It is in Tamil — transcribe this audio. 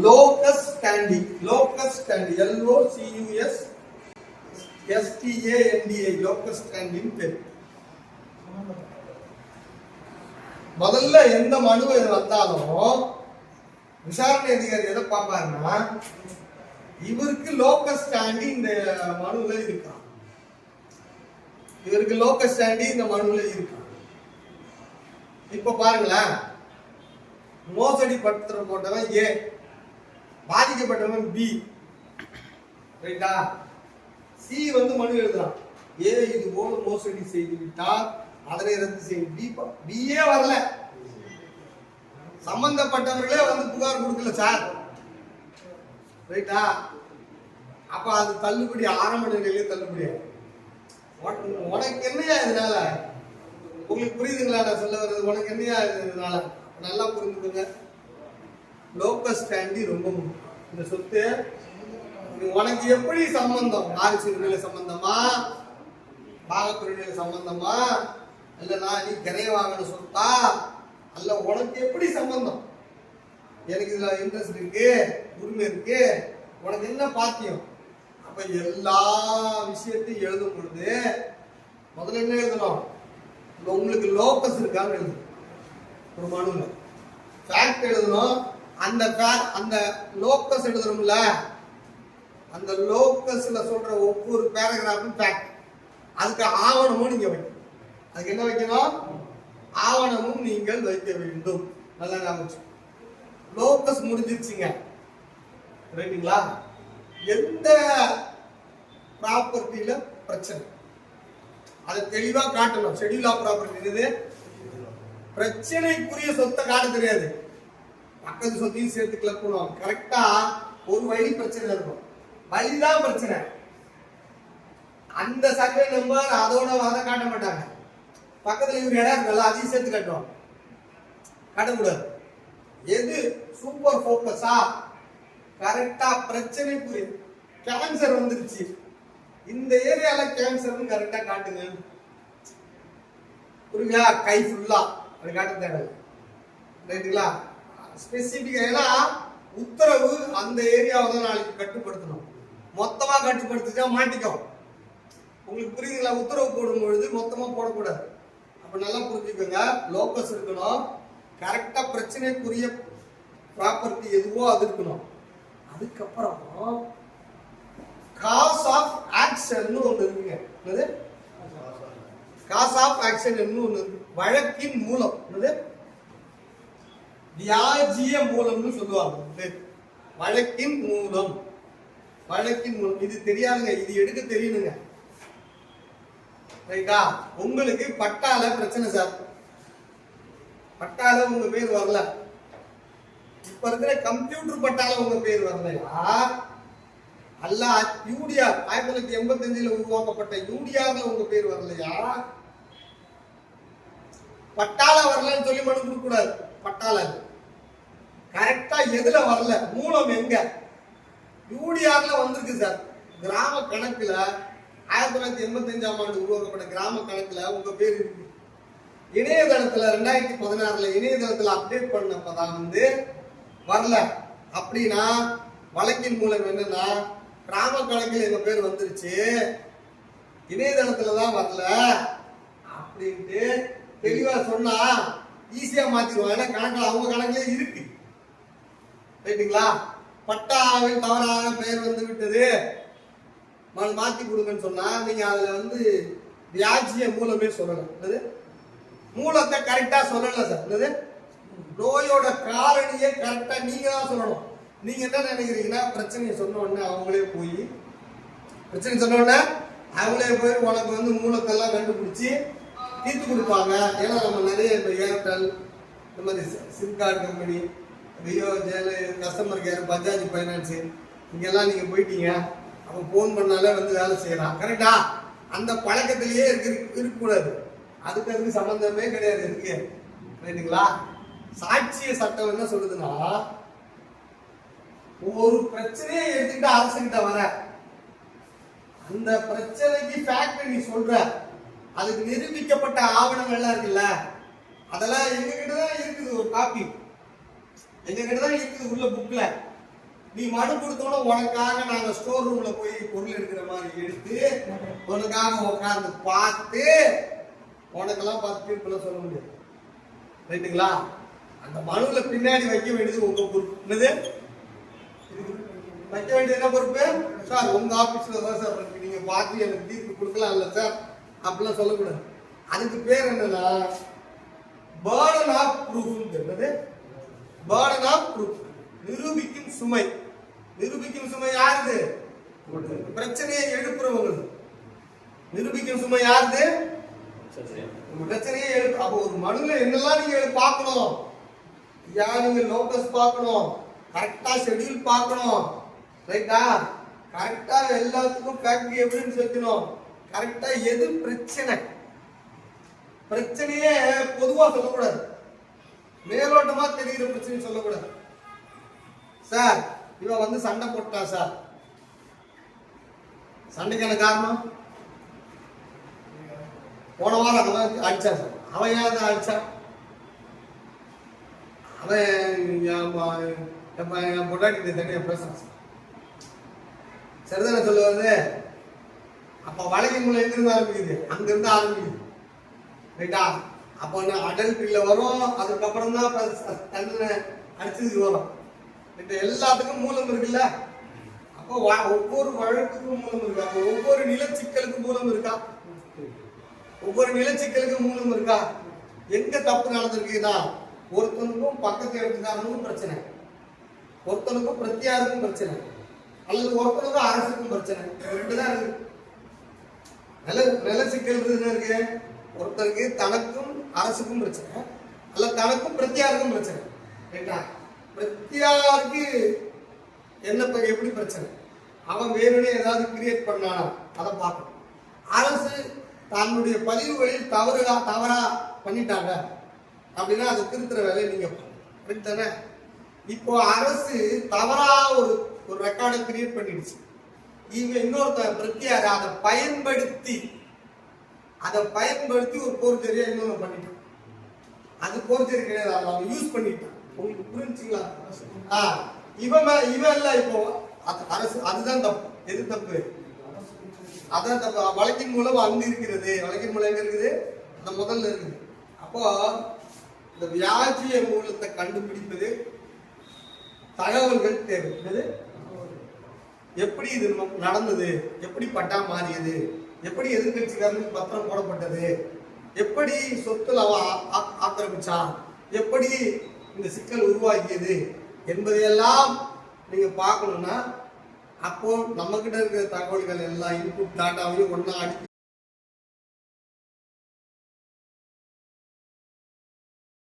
Locus standi, locus standi, LOCUS STANDI, locus ஸ்டாண்டின்னு பேர். முதல்ல எந்த மனு வந்தாலும் விசாரணை அதிகாரி எதை பார்ப்பாருன்னா, இவருக்கு லோகஸ் ஸ்டாண்டி இந்த மனுவில் இருக்கான், இவருக்கு லோகஸ் ஸ்டாண்டி இந்த மனுவில் இருக்கான். இப்ப பாருங்களேன், மோசடி பத்திரம் போட்டவன் A, பாதிக்கப்பட்டவன் B, ரைட்டா? C வந்து மனு எழுதுறான், A இது போல மோசடி செய்து விட்டால் அதனை ரத்து செய்யும். B வரல, சம்பந்தப்பட்டவர்களே வந்து புகார் கொடுக்கல சார், ரைட்டா? அப்ப அது தள்ளுபடி, ஆரம்ப நிலையிலே தள்ளுபடி. உனக்கு என்னையா இதனால? உங்களுக்கு புரியுதுங்களா நான் சொல்ல வர்றது? உனக்கு என்னையா இதனால? நல்லா புரிஞ்சுக்கோங்க. லோகஸ் ஸ்டாண்டி ரொம்ப முக்கியம். இந்த சொத்து உனக்கு எப்படி சம்பந்தம்? வாரிசு உரிமையில சம்பந்தமா, பாகத்துறையில சம்பந்தமா, இல்ல நீ கிரைய வாங்கின சொத்தா, அல்ல உனக்கு எப்படி சம்பந்தம்? எனக்கு இதுல இன்ட்ரெஸ்ட் இருக்கு, உரிமை இருக்கு, உனக்கு என்ன பாத்தியம்? அப்ப எல்லா விஷயத்தையும் எழுதும் பொழுது முதல்ல என்ன எழுதணும்? உங்களுக்கு லோகஸ் இருக்கான்னு எழுதணும். ஒரு மனுல ஃபேக்ட் எழுதணும். அந்த லோகஸ் எழுதணும்ல, அந்த லோகஸ்ல சொல்ற ஒவ்வொரு பேராகிராஃபும் ஃபேக்ட். அதுக்கு ஆவணமும் நீங்க வைக்கணும். அதுக்கு என்ன வைக்கணும்? ஆவணமும் நீங்கள் வைக்க வேண்டும். நல்லா ஞாபகம். லோகஸ் முடிஞ்சிருச்சுங்க, ரைட்டுங்களா? எந்த ப்ராப்பர்ட்டியில பிரச்சனை அதை தெளிவா காட்டணும். ஷெட்யூல் ஆஃப் ப்ராப்பர்ட்டி பிரச்சனைக்குரிய சொத்தை காட்ட தெரியாது, பக்கத்து சொத்தையும் சேர்த்து கிளப் பண்ணுவாங்க. கரெக்டா ஒரு வழி பிரச்சனை இருக்கும், வழிதான் பிரச்சனை. அந்த சர்வே நம்பர் அதோட அதை காட்ட மாட்டாங்க. பக்கத்துல இவர் இடம் இருக்குல்ல, அதையும் சேர்த்து காட்டுவாங்க. காட்டக்கூடாது. எது சூப்பர் போக்கஸா, கரெக்டா பிரச்சனைக்குரிய கேன்சர் வந்துருச்சு, இந்த ஏரியால கேன்சர் கரெக்டா காட்டுங்க. புரியுதா? கை ஃபுல்லா அது காட்ட தேவை, ரைட்டுங்களா? ஸ்பெசிபிக்கா. ஏன்னா உத்தரவு அந்த ஏரியாவை நாளைக்கு கட்டுப்படுத்தணும். மொத்தமா கட்டுப்படுத்திட்டா மாட்டிக்கும். உங்களுக்கு புரியுதுங்களா? உத்தரவு போடும் பொழுது மொத்தமா போடக்கூடாது. அப்ப நல்லா புரிஞ்சுக்கோங்க. லோகஸ் இருக்கணும், கரெக்டா பிரச்சனைக்குரிய ப்ராப்பர்ட்டி எதுவோ அது இருக்கணும். அதுக்கப்புறம் காஸ் ஆஃப் ஆக்ஷன் ஒன்று இருக்குங்க. என்னது காஸ் ஆஃப் ஆக்ஷன் ஒன்று இருக்கு. வழக்கின் மூலம், என்னது வியாஜிய மூலம்னு சொல்லுவாங்க. வழக்கின் மூலம், வழக்கின் மூலம். இது தெரியாதுங்க, இது எடுக்க தெரியணுங்க, ரைட்டா? உங்களுக்கு பட்டால பிரச்சனை சார், பட்டால உங்க பேர் வரல, இப்ப இருக்கிற கம்ப்யூட்டர் பட்டால உங்க பேர் வரலையா, அல்ல யூடிஆர் 1985 உருவாக்கப்பட்ட யூடிஆர்ல உங்க பேர் வரலையா, பட்டால வரலன்னு சொல்லி மனு கொடுக்க கூடாது. பட்டால கரெக்டா எதுல வரல, மூலம் எங்க? யூடிஆர்ல வந்திருக்கு சார். கிராம கணக்குல 1985 உருவாக்கப்பட்ட கிராம கணக்குல உங்க பேர் இருக்கு. இணையதளத்துல 2016 இணையதளத்துல அப்டேட் பண்ணப்பதான் வரல. அப்படின்னா வழக்கின் மூலம் என்னன்னா, கிராம கணக்கில் எங்க பேர் வந்துருச்சு, இணையதளத்துலதான் வரல அப்படின்ட்டு தெளிவா சொன்னா ஈஸியா மாத்திடுவாங்க. ஏன்னா கணக்குல அவங்க கணக்குல இருக்கு, ரைட்டுங்களா? பட்டாவில் தவறாக பெயர் வந்து விட்டது, மாத்தி கொடுங்கன்னு சொன்னா நீங்க அதுல வியாஜிய மூலமே சொல்லணும். மூலத்தை கரெக்டா சொல்லல சார். என்னது நோயோட காரணியை கரெக்டா நீங்க தான் சொல்லணும். நீங்க என்ன நினைக்கிறீங்கன்னா, பிரச்சனையை சொன்ன உடனே அவங்களே போய் உனக்கு மூலத்தெல்லாம் கண்டுபிடிச்சு தீர்த்து கொடுப்பாங்க. ஏன்னா நம்ம நிறைய இப்போ ஏர்டெல், இந்த மாதிரி சிம் கார்டு கம்பெனி, ரியோ, ஜெயல, கஸ்டமர் கேர், பஜாஜ் ஃபைனான்ஸு, இங்கெல்லாம் நீங்கள் போயிட்டீங்க, அப்போ ஃபோன் பண்ணாலே வேலை செய்யலாம். கரெக்டா? அந்த பழக்கத்திலேயே இருக்கக்கூடாது. அதுக்கு சம்பந்தமே கிடையாது இருக்கு, ரைட்டுங்களா? சாட்சிய சட்டம் என்ன சொல்லுதுன்னா, ஒரு பிரச்சனையை எடுத்துக்கிட்டு அரசுகிட்ட வர, அந்த பிரச்சனைக்கு ஃபேக்ட் நீ சொல்ற, அதுக்கு நிரூபிக்கப்பட்ட ஆவணங்கள் எல்லாம் இருக்குல்ல, அதெல்லாம் எங்க கிட்டதான் இருக்குது. ஒரு காப்பி எங்க கிட்டதான் இருக்குது உள்ள புக்ல. நீ மனு கொடுத்தோட உனக்காக நாங்க ஸ்டோர் ரூம்ல போய் பொருள் எடுக்கிற மாதிரி எடுத்து உனக்காக உட்கார்ந்து பார்த்து உனக்கெல்லாம் பார்த்து தீர்ப்புலாம் சொல்ல முடியாது. ரைட்டுங்களா? அந்த மனுல பின்னாடி வைக்க வேண்டியது உங்க பொறுப்பு. என்னது வைக்க வேண்டியது என்ன பொறுப்பு? சார் உங்க ஆபீஸ்ல தான் சார் இருக்கு, நீங்க பார்த்து எனக்கு தீர்ப்பு கொடுக்கலாம் இல்ல சார் அப்படிலாம் சொல்லக்கூடாது. அதுக்கு பேர் என்னன்னா பர்டன் ஆஃப் ப்ரூஃப். என்னது பர்டன் ஆஃப் ப்ரூஃப்? நிரூபிக்கும் சுமை. நிரூபிக்கும் சுமை யாருது? பிரச்சனையை எழுப்புறவங்க. நிரூபிக்கும் சுமை யாருது? பிரச்சனையை எழுப்பு. அப்போ ஒரு மனுல என்னெல்லாம் நீங்க பார்க்கணும்? நீங்க லோகஸ் பார்க்கணும், கரெக்டா ஷெட்யூல் பார்க்கணும், ரைட்டா? கரெக்டா எல்லாத்துக்கும் ஃபேக்டரி எவிடன்ஸ் வைக்கணும், கரெக்டா எது பிரச்சனை. பிரச்சனையே பொதுவா சொல்லக்கூடாது, மேலோட்டமா தெரிகிற பிரச்சனை சொல்லக்கூடாது. சார் இவன் வந்து சண்டை போட்டா சார், சண்டைக்கான காரணம் போன வாரம் அவன் அடிச்சா சார். அவன் ஏன் அடிச்சான்? அவன் என் பொண்டாட்டி தனியா பேசுறான் சார். சரிதானே சொல்லுவது? அப்ப வழக்கு மூலம் எங்கிருந்து ஆரம்பிக்குது? அங்கிருந்து ஆரம்பிக்குது, ரைட்டா? அப்போ அடல்ட்ரியில வரும், அதுக்கப்புறம் தான் தண்டனை அடிச்சதுக்கு வரும். எல்லாத்துக்கும் மூலம் இருக்குல்ல. அப்போ ஒவ்வொரு வழக்குக்கும் மூலம் இருக்கா? அப்போ ஒவ்வொரு நிலச்சிக்கலுக்கு மூலம் இருக்கா? ஒவ்வொரு நிலச்சிக்கலுக்கு மூலம் இருக்கா? எங்க தப்பு நடந்திருக்குன்னா ஒருத்தனுக்கும் பக்கத்து இடத்துக்காரனுக்கும் பிரச்சனை, ஒருத்தனுக்கும் பிரத்தியாருக்கும் பிரச்சனை, அல்லது ஒருத்தனுக்கும் அரசுக்கும் பிரச்சனை. ரெண்டுதான் இருக்கு. நில சிக்கல் இருக்கு. ஒருத்தருக்கு தனக்கும் அரசுக்கும் பிரச்சனை, அல்ல தனக்கும் பிரத்தியாருக்கும் பிரச்சனை, ரைட்டா? பிரத்தியாருக்கு என்ன எப்படி பிரச்சனை? அவன் வேணும்னே ஏதாவது கிரியேட் பண்ணானா அதை பார்க்கணும். அரசு தன்னுடைய பதிவுகளில் தவறா பண்ணிட்டாங்க அப்படின்னா அதை திருத்துற வேலையை நீங்க பண்ணு. இப்போ அரசு தவறா ஒரு ரெக்கார்டை கிரியேட் பண்ணிடுச்சு. இவங்க இன்னொருத்த பிரத்தியார் அதை பயன்படுத்தி ஒரு போர்ஜரியா இன்னொன்று பண்ணிட்டான். அது போர்ஜரி கிடையாது, அவன் யூஸ் பண்ணிட்டான். உங்களுக்கு புரிஞ்சுங்களா? இவன் இல்ல. இப்போ அரசு அதுதான் தப்பு. எது தப்பு? அதான் தப்பு. வழக்கின் மூலம் அங்க இருக்கிறது. வழக்கின் மூலம் எங்க இருக்குது? அந்த முதல்ல இருக்குது. அப்போ இந்த வியாஜிய மூலத்தை கண்டுபிடிப்பது தகவல்கள் தேவை. எப்படி இது நடந்தது, எப்படி பட்டா மாறியது, எப்படி எதிர்கட்சிக்காரனுக்கு பத்திரம் போடப்பட்டது, எப்படி சொத்துல ஆக்கிரமிச்சான், எப்படி இந்த சிக்கல் உருவாக்கியது என்பதையெல்லாம் நீங்க பார்க்கணும்னா அப்போ நம்ம கிட்ட இருக்கிற தகவல்கள் எல்லாம் இன்புட் டாட்டாவையும் ஒன்னா அடிக்க